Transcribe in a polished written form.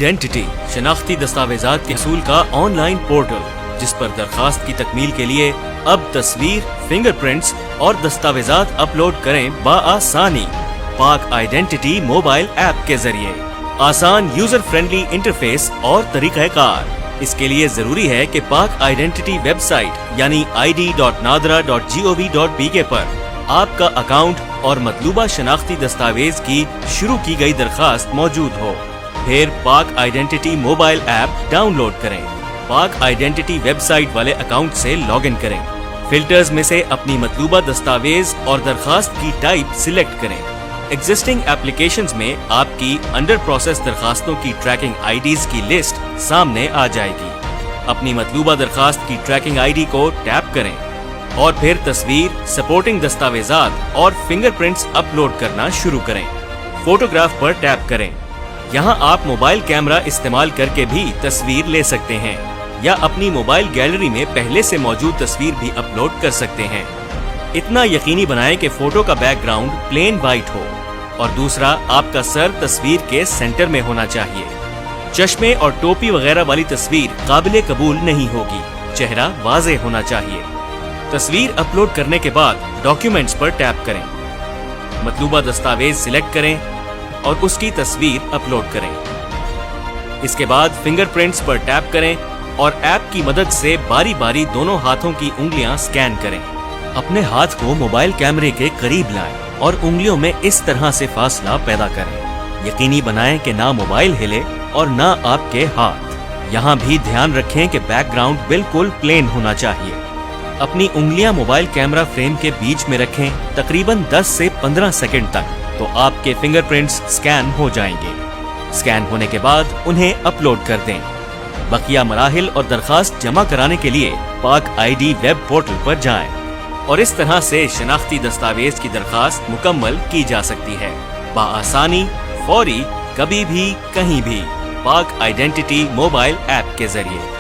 Identity शनाख्ती दस्तावेजात के हसूल का online portal, जिस पर दरखास्त की तकमील के लिए अब तस्वीर, फिंगरप्रिंट्स और दस्तावेजात अपलोड करें बआसानी पाक आइडेंटिटी मोबाइल ऐप के जरिए। आसान यूजर फ्रेंडली इंटरफेस और तरीक़ाकार। इसके लिए जरूरी है कि पाक आइडेंटिटी वेबसाइट यानी id.nadra.gov.bk पर आपका अकाउंट और मतलूबा शनाख्ती दस्तावेज की शुरू की गई दरखास्त मौजूद हो। फिर पाक आइडेंटिटी मोबाइल ऐप डाउनलोड करें। पाक आइडेंटिटी वेबसाइट वाले अकाउंट से लॉगिन करें। फिल्टर्स में से अपनी मतलूबा दस्तावेज और दरखास्त की टाइप सिलेक्ट करें। एग्जिस्टिंग एप्लीकेशंस में आपकी अंडर प्रोसेस दरखास्तों की ट्रैकिंग आईडीज की लिस्ट सामने आ जाएगी। अपनी मतलूबा दरखास्त की ट्रैकिंग आईडी को टैप करें और फिर तस्वीर, सपोर्टिंग दस्तावेजात और फिंगरप्रिंट्स अपलोड करना शुरू करें। फोटोग्राफ पर टैप करें। यहाँ आप मोबाइल कैमरा इस्तेमाल करके भी तस्वीर ले सकते हैं या अपनी मोबाइल गैलरी में पहले से मौजूद तस्वीर भी अपलोड कर सकते हैं। इतना यकीनी बनाएं कि फोटो का बैकग्राउंड प्लेन वाइट हो और दूसरा, आपका सर तस्वीर के सेंटर में होना चाहिए। चश्मे और टोपी वगैरह वाली तस्वीर काबिले कबूल नहीं होगी। चेहरा वाज़े होना चाहिए। तस्वीर अपलोड करने के बाद डॉक्यूमेंट्स पर टैप करें। मतलूबा दस्तावेज सिलेक्ट करें और उसकी तस्वीर अपलोड करें। इसके बाद फिंगरप्रिंट्स पर टैप करें और ऐप की मदद से बारी बारी दोनों हाथों की उंगलियां स्कैन करें। अपने हाथ को मोबाइल कैमरे के करीब लाएं और उंगलियों में इस तरह से फासला पैदा करें। यकीनी बनाएं कि ना मोबाइल हिले और ना आपके हाथ। यहाँ भी ध्यान रखें कि बैकग्राउंड बिल्कुल प्लेन होना चाहिए। अपनी उंगलियां मोबाइल कैमरा फ्रेम के बीच में रखें तकरीबन 10 से 15 सेकंड तक, तो आपके फिंगरप्रिंट्स स्कैन हो जाएंगे। स्कैन होने के बाद उन्हें अपलोड कर दें। बकिया मराहिल और दरखास्त जमा कराने के लिए पाक आईडी वेब पोर्टल पर जाएं और इस तरह से शनाख्ती दस्तावेज की दरखास्त मुकम्मल की जा सकती है बआसानी, फौरी, कभी भी, कहीं भी, पाक आइडेंटिटी मोबाइल ऐप के जरिए।